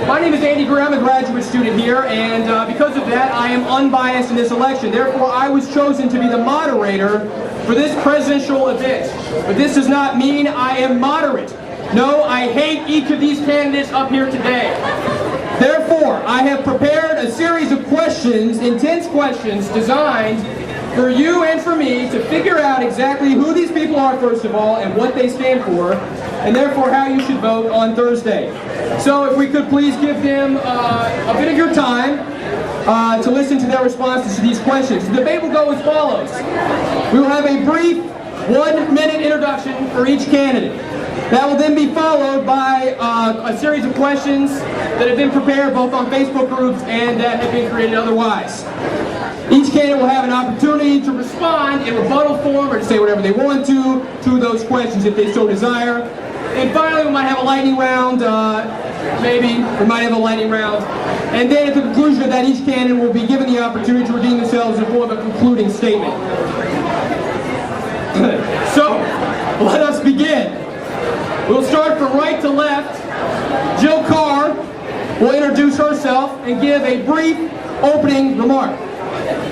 My name is Andy Greer. I'm a graduate student here, and because of that, I am unbiased in this election. Therefore, I was chosen to be the moderator for this presidential event. But this does not mean I am moderate. No, I hate each of these candidates up here today. Therefore, I have prepared a series of questions, intense questions, designed for you and for me to figure out exactly who these people are, first of all, and what they stand for, and therefore how you should vote on Thursday. So if we could please give them a bit of your time to listen to their responses to these questions. The debate will go as follows. We will have a brief 1-minute introduction for each candidate. That will then be followed by a series of questions that have been prepared both on Facebook groups and that have been created otherwise. Each candidate will have an opportunity to respond in rebuttal form or to say whatever they want to those questions if they so desire. And finally, we might have a lightning round. Maybe we might have a lightning round. And then at the conclusion of that, each candidate will be given the opportunity to redeem themselves in the form of a concluding statement. So, let us begin. We'll start from right to left. Jill Carr will introduce herself and give a brief opening remark.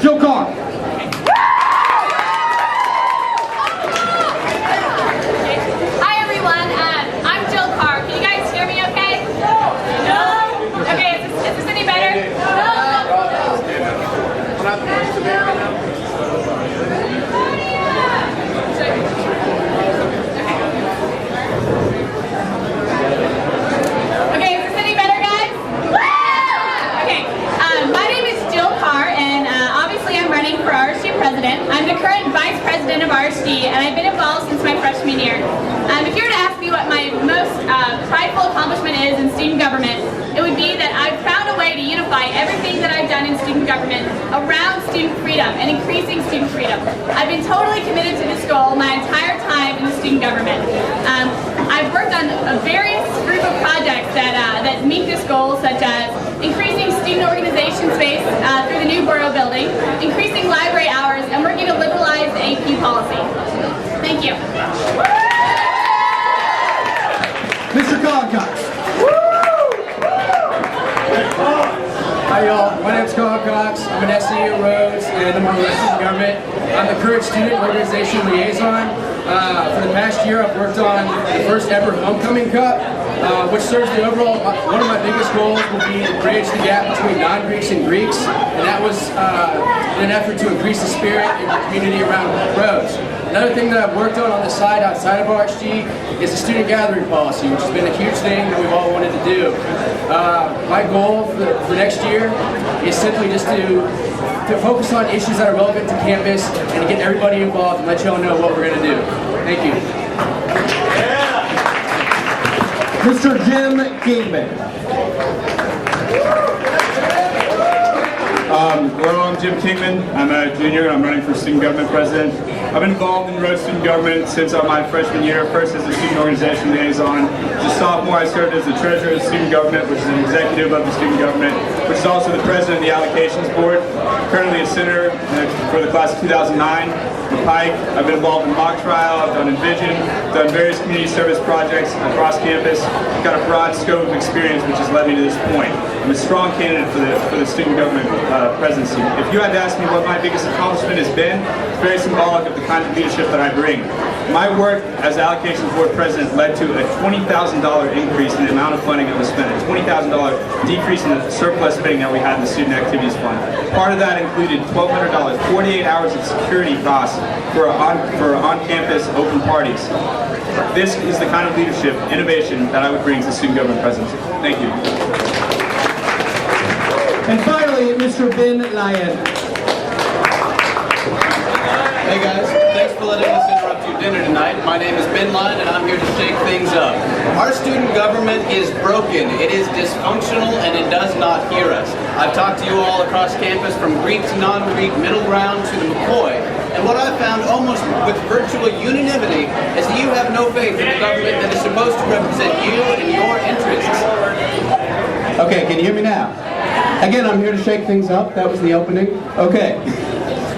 Jill Carr. Hi everyone, I'm Jill Carr. Can you guys hear me okay? No? Okay, is this any better? For RSG president. I'm the current vice president of RSG, and I've been involved since my freshman year. If you were to ask me what my most prideful accomplishment is in student government, it would be that I've found a way to unify everything that I've done in student government around student freedom and increasing student freedom. I've been totally committed to this goal my entire time in the student government. I've worked on a various group of projects that meet this goal, such as increasing student organization space through the new borough building, increasing library hours, and working to liberalize the AP policy. Thank you. Mr. Cox. Hi y'all, my name's Cox. I'm an SE at Rhodes and I'm on the student government. I'm the current student organization liaison. For the past year I've worked on the first ever homecoming cup, which serves the overall, one of my biggest goals will be to bridge the gap between non-Greeks and Greeks, and that was in an effort to increase the spirit in the community around Rhodes. Another thing that I've worked on the side outside of RSG is the student gathering policy, which has been a huge thing that we've all wanted to do. My goal for next year is simply just to focus on issues that are relevant to campus and to get everybody involved and let y'all know what we're going to do. Thank you. Mr. Jim Kingman. Hello, I'm Jim Kingman. I'm a junior and I'm running for student government president. I've been involved in Rhodes student government since my freshman year, first as a student organization liaison. As a sophomore, I served as the treasurer of student government, which is an executive of the student government, which is also the president of the allocations board. Currently a senator for the class of 2009. Pike. I've been involved in mock trial, I've done Envision, done various community service projects across campus. I've got a broad scope of experience which has led me to this point. I'm a strong candidate for the student government presidency. If you had to ask me what my biggest accomplishment has been, it's very symbolic of the kind of leadership that I bring. My work as allocations board president led to a $20,000 increase in the amount of funding that was spent, a $20,000 decrease in the surplus spending that we had in the student activities fund. Part of that included $1,200, 48 hours of security costs for on-campus open parties. This is the kind of leadership, innovation that I would bring to student government presidency. Thank you. And finally, Mr. Ben Lyon. Hey guys, thanks for letting us interrupt your dinner tonight. My name is Ben Lyon and I'm here to shake things up. Our student government is broken, it is dysfunctional, and it does not hear us. I've talked to you all across campus from Greek to non-Greek, middle ground to the McCoy, and what I've found almost with virtual unanimity is that you have no faith in the government that is supposed to represent you and your interests. Okay, can you hear me now? Again, I'm here to shake things up. That was the opening. Okay.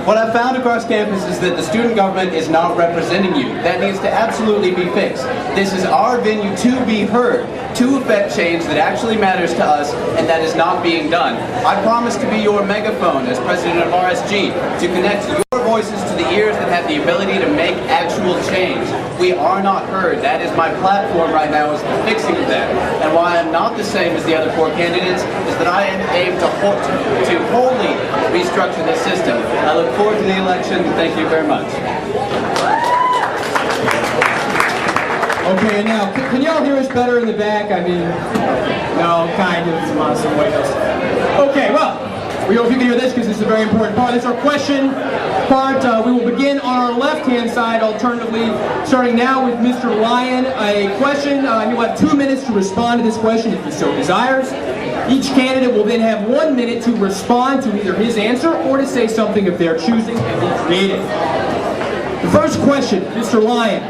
What I've found across campus is that the student government is not representing you. That needs to absolutely be fixed. This is our venue to be heard, to effect change that actually matters to us, and that is not being done. I promise to be your megaphone as president of RSG, to connect your voices to the ears that have the ability to make actual change. We are not heard. That is my platform right now, is the fixing of that. And why I'm not the same as the other 4 candidates is that I aim to wholly restructure this system. I look forward to the election. Thank you very much. Okay, and now, can y'all hear us better in the back? I mean, no, kind of, some way else. Okay, well, we hope you can hear this because this is a very important part. This is our question part. We will begin on our left-hand side, alternatively, starting now with Mr. Lyon. A question, you'll have 2 minutes to respond to this question if he so desires. Each candidate will then have 1 minute to respond to either his answer or to say something of their choosing and be creative. The first question, Mr. Lyon.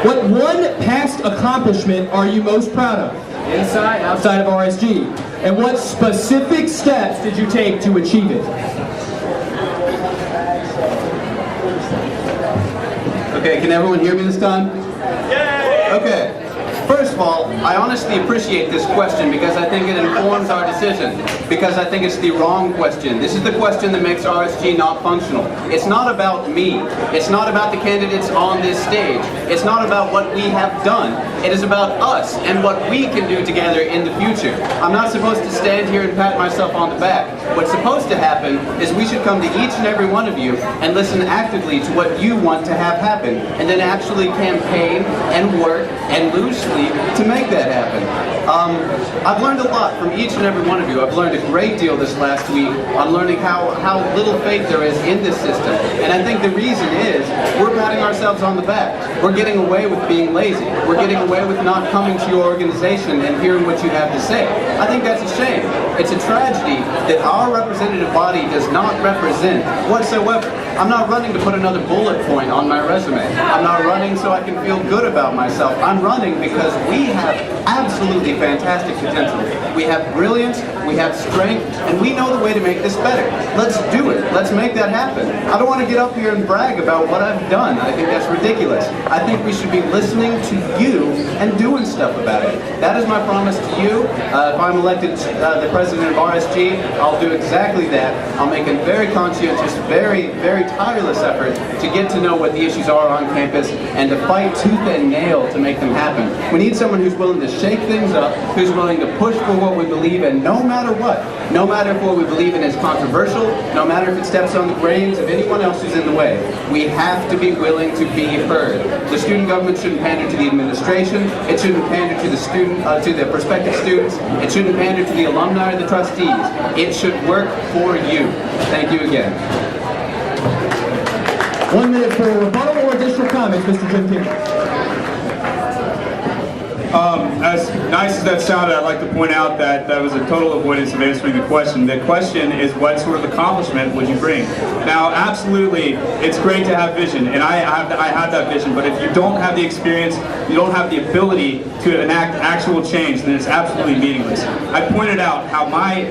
What one past accomplishment are you most proud of, inside, outside of RSG? And what specific steps did you take to achieve it? Okay, can everyone hear me this time? Yay! Okay. First of all, I honestly appreciate this question because I think it informs our decision. Because I think it's the wrong question. This is the question that makes RSG not functional. It's not about me. It's not about the candidates on this stage. It's not about what we have done. It is about us and what we can do together in the future. I'm not supposed to stand here and pat myself on the back. What's supposed to happen is we should come to each and every one of you and listen actively to what you want to have happen, and then actually campaign and work and lose sleep to make that happen. I've learned a lot from each and every one of you. I've learned a great deal this last week on learning how little faith there is in this system. And I think the reason is we're patting ourselves on the back. We're getting away with being lazy. We're getting away with not coming to your organization and hearing what you have to say. I think that's a shame. It's a tragedy that our representative body does not represent whatsoever. I'm not running to put another bullet point on my resume. I'm not running so I can feel good about myself. I'm running because we have absolutely fantastic potential. We have brilliance, we have strength, and we know the way to make this better. Let's do it. Let's make that happen. I don't want to get up here and brag about what I've done. I think that's ridiculous. I think we should be listening to you and doing stuff about it. That is my promise to you. If I'm elected the president of RSG, I'll do exactly that. I'll make a very conscientious, very, very tireless effort to get to know what the issues are on campus and to fight tooth and nail to make them happen. We need someone who's willing to shake things up, who's willing to push for what we believe in, no matter what. No matter if what we believe in is controversial, no matter if it steps on the graves of anyone else who's in the way. We have to be willing to be heard. The student government shouldn't pander to the administration. It shouldn't pander to the prospective students. It shouldn't pander to the alumni or the trustees. It should work for you. Thank you again. 1 minute for rebuttal or additional comments, Mr. Jim King. As nice as that sounded, I'd like to point out that that was a total avoidance of answering the question. The question is, what sort of accomplishment would you bring? Now, absolutely, it's great to have vision, and I have that vision, but if you don't have the experience, you don't have the ability to enact actual change, then it's absolutely meaningless. I pointed out how my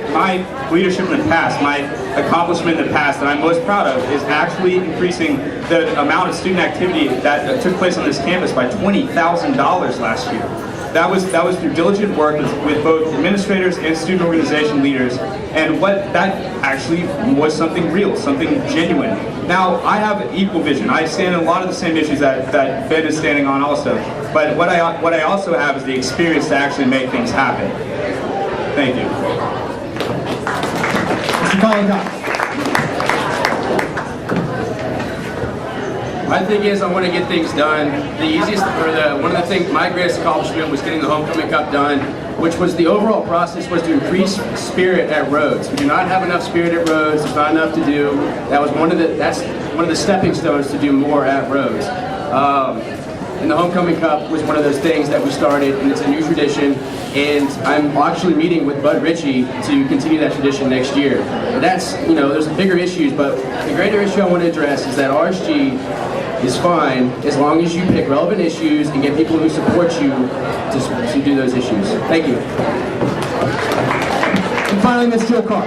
leadership in the past, my accomplishment in the past that I'm most proud of is actually increasing the amount of student activity that took place on this campus by $20,000 last year. That was through diligent work with both administrators and student organization leaders, and what that actually was something real, something genuine. Now, I have equal vision. I stand in a lot of the same issues that Ben is standing on also, but what I also have is the experience to actually make things happen. Thank you. Mr. Colin Cox. My thing is, I want to get things done. One of the things, my greatest accomplishment was getting the Homecoming Cup done, which was the overall process was to increase spirit at Rhodes. We do not have enough spirit at Rhodes. There's not enough to do. That's one of the stepping stones to do more at Rhodes. And the Homecoming Cup was one of those things that we started, and it's a new tradition. And I'm actually meeting with Bud Ritchie to continue that tradition next year. But that's, there's bigger issues, but the greater issue I want to address is that RSG is fine as long as you pick relevant issues and get people who support you to do those issues. Thank you. And finally, Ms. Jill Carr.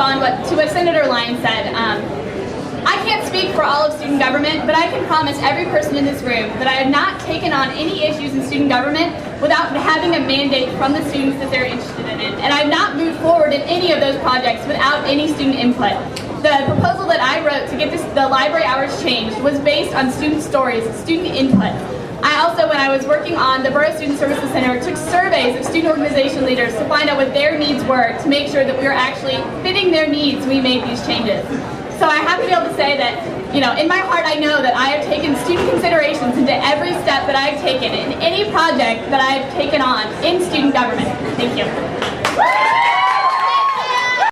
respond to what Senator Lyons said. I can't speak for all of student government, but I can promise every person in this room that I have not taken on any issues in student government without having a mandate from the students that they're interested in. And I've not moved forward in any of those projects without any student input. The proposal that I wrote to get the library hours changed was based on student stories, student input. I also, when I was working on the Borough Student Services Center, took surveys of student organization leaders to find out what their needs were to make sure that we were actually fitting their needs when we made these changes. So I have to be able to say that, in my heart I know that I have taken student considerations into every step that I've taken in any project that I've taken on in student government. Thank you.